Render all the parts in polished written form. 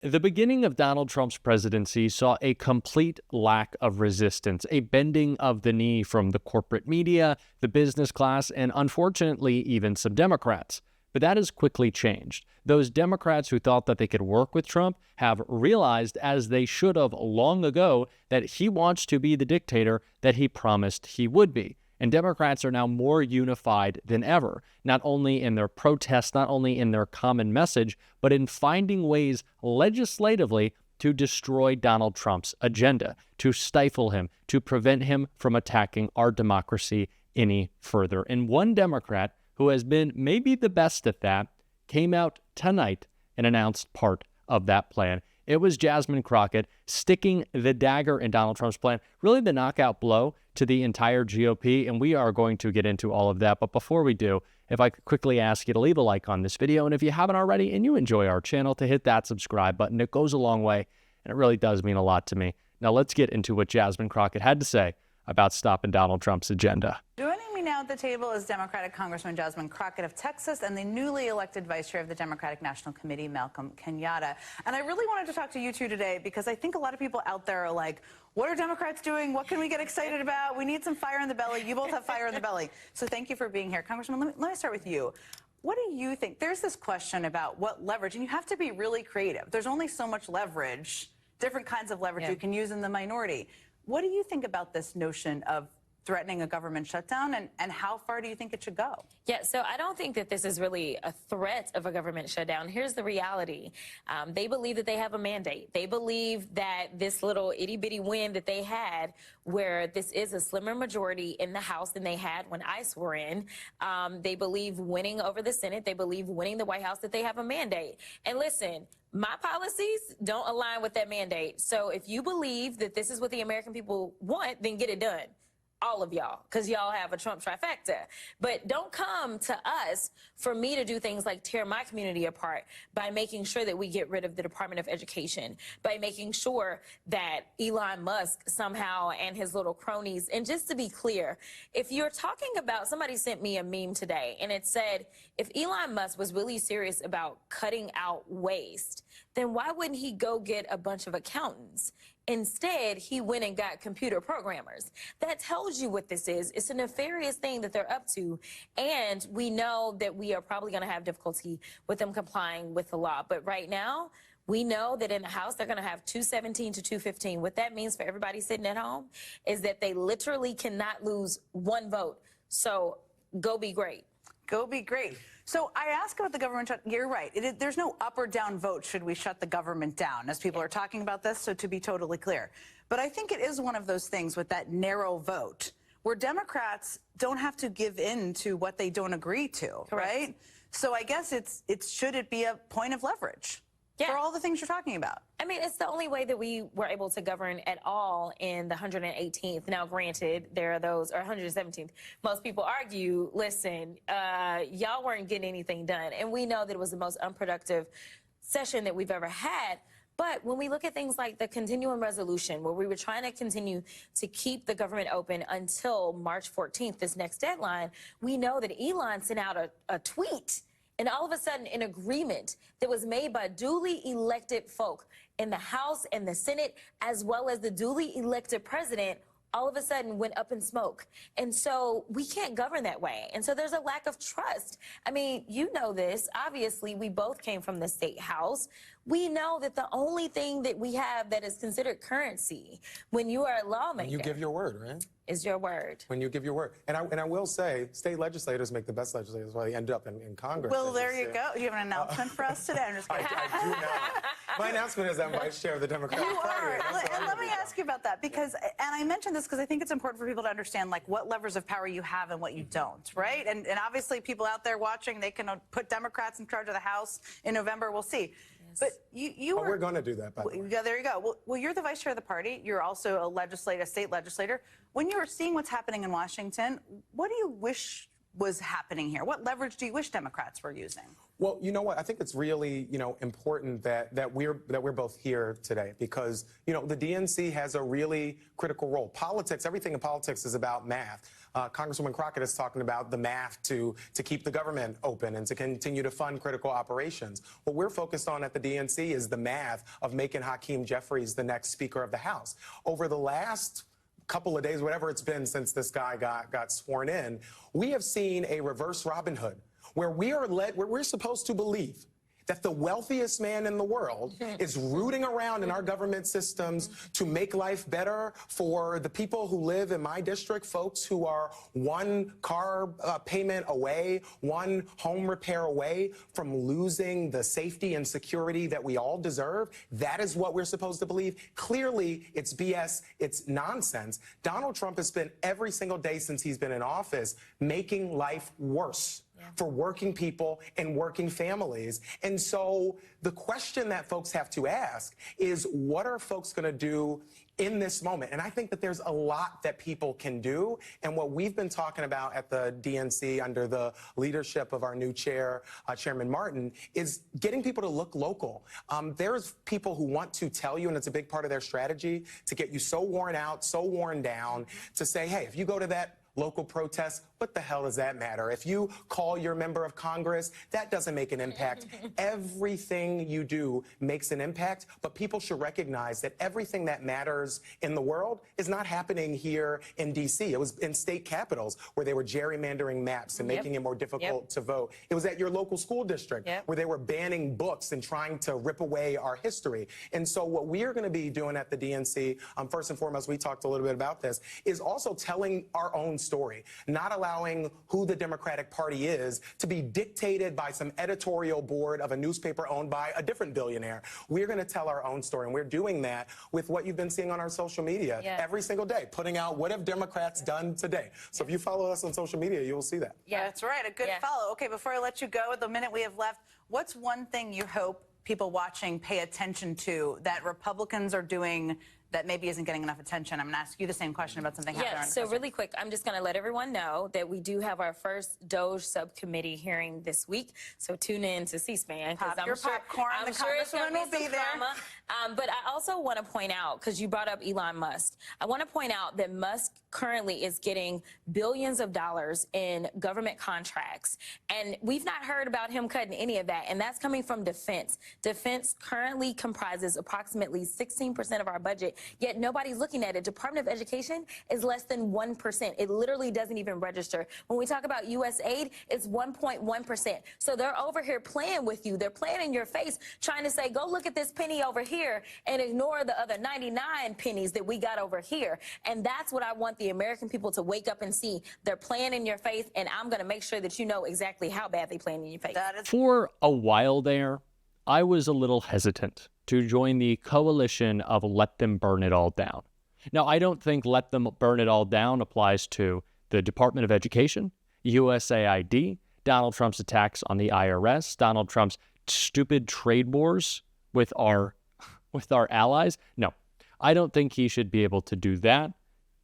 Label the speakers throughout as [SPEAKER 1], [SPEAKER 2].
[SPEAKER 1] The beginning of Donald Trump's presidency saw a complete lack of resistance, a bending of the knee from the corporate media, the business class, and unfortunately, even some Democrats. But that has quickly changed. Those Democrats who thought that they could work with Trump have realized, as they should have long ago, that he wants to be the dictator that he promised he would be. And Democrats are now more unified than ever, not only in their protests, not only in their common message, but in finding ways legislatively to destroy Donald Trump's agenda, to stifle him, to prevent him from attacking our democracy any further. And one Democrat who has been maybe the best at that came out tonight and announced part of that plan. It was Jasmine Crockett sticking the dagger in Donald Trump's plan, really the knockout blow to the entire GOP, and we are going to get into all of that. But before we do, if I could quickly ask you to leave a like on this video, and if you haven't already and you enjoy our channel, to hit that subscribe button. It goes a long way, and it really does mean a lot to me. Now let's get into what Jasmine Crockett had to say about stopping Donald Trump's agenda.
[SPEAKER 2] Joining me now at the table is Democratic Congressman Jasmine Crockett of Texas and the newly elected Vice Chair of the Democratic National Committee, Malcolm Kenyatta. And I really wanted to talk to you two today because I think a lot of people out there are like, what are Democrats doing? What can we get excited about? We need some fire in the belly. You both have fire in the belly. So thank you for being here. Congressman, let me start with you. What do you think? There's this question about what leverage, and you have to be really creative. There's only so much leverage, different kinds of leverage you can use in the minority. What do you think about this notion of threatening a government shutdown, and how far do you think it should go?
[SPEAKER 3] Yeah, so I don't think that this is really a threat of a government shutdown. Here's the reality. They believe that they have a mandate. They believe that this little itty-bitty win that they had, where this is a slimmer majority in the House than they had when I swore in, they believe winning over the Senate, they believe winning the White House, that they have a mandate. And listen, my policies don't align with that mandate. So if you believe that this is what the American people want, then get it done. All of y'all, because y'all have a Trump trifecta. But don't come to us for me to do things like tear my community apart by making sure that we get rid of the Department of Education, by making sure that Elon Musk somehow and his little cronies, and just to be clear, if you're talking about, somebody sent me a meme today and it said, if Elon Musk was really serious about cutting out waste, then why wouldn't he go get a bunch of accountants? Instead, he went and got computer programmers. That tells you what this is. It's a nefarious thing that they're up to. And we know that we are probably going to have difficulty with them complying with the law. But right now, we know that in the House, they're going to have 217 to 215. What that means for everybody sitting at home is that they literally cannot lose one vote. So go be great.
[SPEAKER 2] Go be great. So I ask about the government shut. You're right. There's no up or down vote should we shut the government down, as people are talking about this, so to be totally clear. But I think it is one of those things with that narrow vote where Democrats don't have to give in to what they don't agree to, right? So I guess should it be a point of leverage for all the things you're talking about?
[SPEAKER 3] I mean, it's the only way that we were able to govern at all in the 118th. Now, granted, there are those, or 117th. Most people argue, listen, y'all weren't getting anything done. And we know that it was the most unproductive session that we've ever had. But when we look at things like the continuing resolution, where we were trying to continue to keep the government open until March 14th, this next deadline, we know that Elon sent out a tweet. And all of a sudden, an agreement that was made by duly elected folk in the House and the Senate, as well as the duly elected president, all of a sudden went up in smoke. And so we can't govern that way. And so there's a lack of trust. I mean, you know this. Obviously, we both came from the state house. We know that the only thing that we have that is considered currency when you are a lawmaker.
[SPEAKER 4] When you give your word, right?
[SPEAKER 3] Is your word.
[SPEAKER 4] When you give your word. And I will say, state legislators make the best legislators while they end up in Congress.
[SPEAKER 2] Well, there you go. You have an announcement for us today? I'm just kidding.
[SPEAKER 4] I do not. My announcement is I'm vice chair of the Democratic Party.
[SPEAKER 2] And let me ask you about that, because, and I mentioned this because I think it's important for people to understand, like, what levers of power you have and what you don't, right? And obviously, people out there watching, they can put Democrats in charge of the House in November. We'll see. But
[SPEAKER 4] we're going to do that, by the way.
[SPEAKER 2] Yeah, there you go. Well, you're the vice chair of the party. You're also a state legislator. When you're seeing what's happening in Washington, what do you wish was happening here? What leverage do you wish Democrats were using?
[SPEAKER 4] Well, you know what? I think it's really, important that we're both here today because, the DNC has a really critical role. Politics, everything in politics is about math. Congresswoman Crockett is talking about the math to keep the government open and to continue to fund critical operations. What we're focused on at the DNC is the math of making Hakeem Jeffries the next Speaker of the House. Over the last couple of days, whatever it's been since this guy got sworn in, we have seen a reverse Robin Hood where we're supposed to believe that the wealthiest man in the world is rooting around in our government systems to make life better for the people who live in my district, folks who are one car payment away, one home repair away from losing the safety and security that we all deserve. That is what we're supposed to believe. Clearly, it's BS. It's nonsense. Donald Trump has spent every single day since he's been in office making life worse for working people and working families. And so the question that folks have to ask is, what are folks going to do in this moment? And I think that there's a lot that people can do. And what we've been talking about at the DNC under the leadership of our new chair, Chairman Martin, is getting people to look local. There's people who want to tell you, and it's a big part of their strategy, to get you so worn out, so worn down, to say, hey, if you go to that local protest, what the hell does that matter? If you call your member of Congress, that doesn't make an impact. Everything you do makes an impact, but people should recognize that everything that matters in the world is not happening here in D.C. It was in state capitals where they were gerrymandering maps and making it more difficult to vote. It was at your local school district where they were banning books and trying to rip away our history. And so what we are going to be doing at the DNC, first and foremost, we talked a little bit about this, is also telling our own story, not allowing who the Democratic Party is to be dictated by some editorial board of a newspaper owned by a different billionaire. We're going to tell our own story, and we're doing that with what you've been seeing on our social media every single day, putting out what have Democrats done today. So if you follow us on social media, you will see that.
[SPEAKER 2] Yeah, that's right. A good follow. Okay, before I let you go, the minute we have left, what's one thing you hope people watching pay attention to that Republicans are doing that maybe isn't getting enough attention? I'm going to ask you the same question about something happening.
[SPEAKER 3] So really quick, I'm just going to let everyone know that we do have our first DOJ subcommittee hearing this week. So tune in to C-SPAN.
[SPEAKER 2] Pop your popcorn. The Congresswoman will be there.
[SPEAKER 3] But I also want to point out, because you brought up Elon Musk, I want to point out that Musk currently is getting billions of dollars in government contracts. And we've not heard about him cutting any of that. And that's coming from defense. Defense currently comprises approximately 16% of our budget. Yet nobody's looking at it. Department of Education is less than 1%. It literally doesn't even register. When we talk about U.S. aid, it's 1.1%. So they're over here playing with you. They're playing in your face, trying to say, go look at this penny over here and ignore the other 99 pennies that we got over here. And that's what I want the American people to wake up and see. They're playing in your face, and I'm going to make sure that you know exactly how bad they're playing in your face.
[SPEAKER 1] For a while there, I was a little hesitant to join the coalition of let them burn it all down. Now, I don't think let them burn it all down applies to the Department of Education, USAID, Donald Trump's attacks on the IRS, Donald Trump's stupid trade wars with our allies. No, I don't think he should be able to do that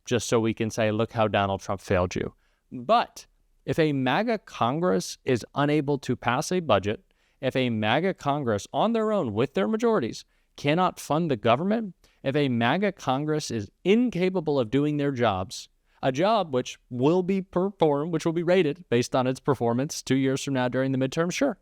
[SPEAKER 1] just so we can say, look how Donald Trump failed you. But if a MAGA Congress is unable to pass a budget, if a MAGA Congress on their own with their majorities cannot fund the government, if a MAGA Congress is incapable of doing their jobs, a job which will be performed, which will be rated based on its performance 2 years from now during the midterm, sure,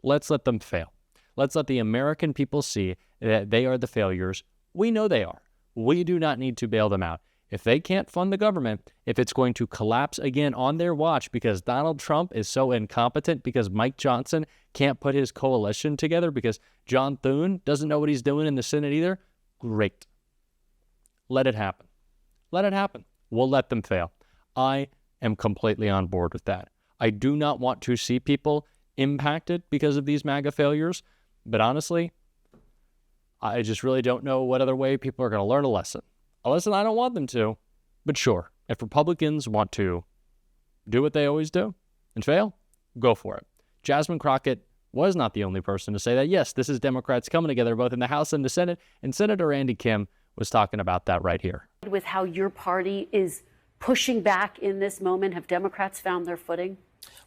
[SPEAKER 1] let's let them fail. Let's let the American people see that they are the failures. We know they are. We do not need to bail them out. If they can't fund the government, if it's going to collapse again on their watch because Donald Trump is so incompetent, because Mike Johnson can't put his coalition together, because John Thune doesn't know what he's doing in the Senate either, great. Let it happen. Let it happen. We'll let them fail. I am completely on board with that. I do not want to see people impacted because of these MAGA failures, but honestly, I just really don't know what other way people are going to learn a lesson. A lesson I don't want them to, but sure, if Republicans want to do what they always do and fail, go for it. Jasmine Crockett was not the only person to say that. Yes, this is Democrats coming together both in the House and the Senate, and Senator Andy Kim was talking about that right here.
[SPEAKER 5] With how your party is pushing back in this moment, have Democrats found their footing?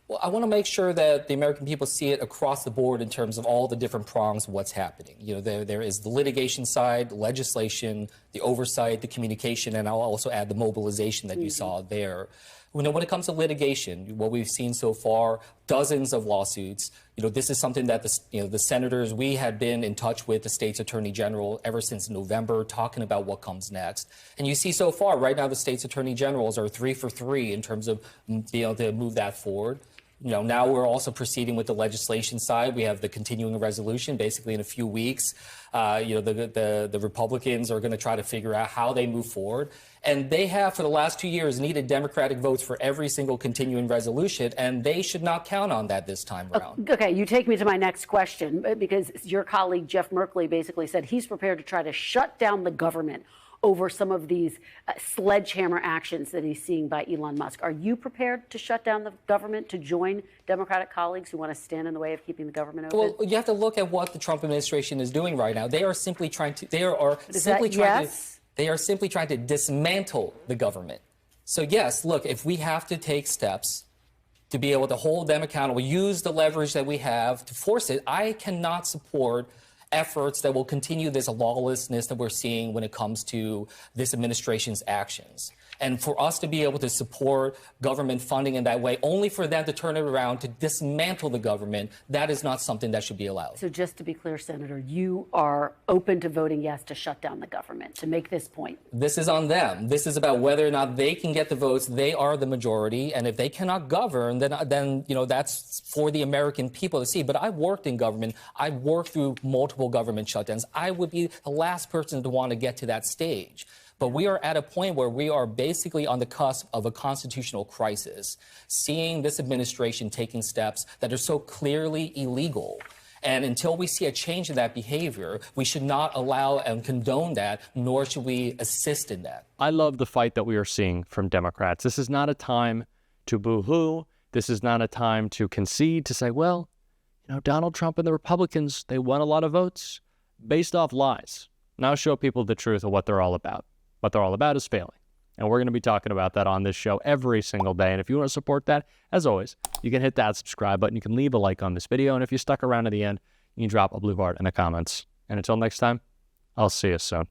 [SPEAKER 6] Well, I want to make sure that the American people see it across the board in terms of all the different prongs of what's happening. You know, there is the litigation side, legislation, the oversight, the communication, and I'll also add the mobilization that you saw there. when it comes to litigation, what we've seen so far, dozens of lawsuits. This is something that the senators, we had been in touch with the state's attorney general ever since November, talking about what comes next. And you see so far, right now, the state's attorney generals are 3 for 3 in terms of being able to move that forward. Now we're also proceeding with the legislation side. We have the continuing resolution. Basically, in a few weeks, the Republicans are going to try to figure out how they move forward. And they have, for the last 2 years, needed Democratic votes for every single continuing resolution, and they should not count on that this time around.
[SPEAKER 5] Okay, you take me to my next question, because your colleague Jeff Merkley basically said he's prepared to try to shut down the government over some of these sledgehammer actions that he's seeing by Elon Musk. Are you prepared to shut down the government, to join Democratic colleagues who want to stand in the way of keeping the government open?
[SPEAKER 6] Well, you have to look at what the Trump administration is doing right now. They are simply trying to, they are simply trying to dismantle the government. So yes, look, if we have to take steps to be able to hold them accountable, use the leverage that we have to force it, I cannot support efforts that will continue this lawlessness that we're seeing when it comes to this administration's actions. And for us to be able to support government funding in that way, only for them to turn it around to dismantle the government, that is not something that should be allowed.
[SPEAKER 5] So just to be clear, Senator, you are open to voting yes to shut down the government, to make this point.
[SPEAKER 6] This is on them. This is about whether or not they can get the votes. They are the majority. And if they cannot govern, then that's for the American people to see. But I've worked in government. I've worked through multiple government shutdowns. I would be the last person to want to get to that stage. But we are at a point where we are basically on the cusp of a constitutional crisis, seeing this administration taking steps that are so clearly illegal. And until we see a change in that behavior, we should not allow and condone that, nor should we assist in that.
[SPEAKER 1] I love the fight that we are seeing from Democrats. This is not a time to boo-hoo. This is not a time to concede, to say, well, Donald Trump and the Republicans, they won a lot of votes based off lies. Now show people the truth of what they're all about. What they're all about is failing. And we're going to be talking about that on this show every single day. And if you want to support that, as always, you can hit that subscribe button. You can leave a like on this video. And if you stuck around to the end, you can drop a blue heart in the comments. And until next time, I'll see you soon.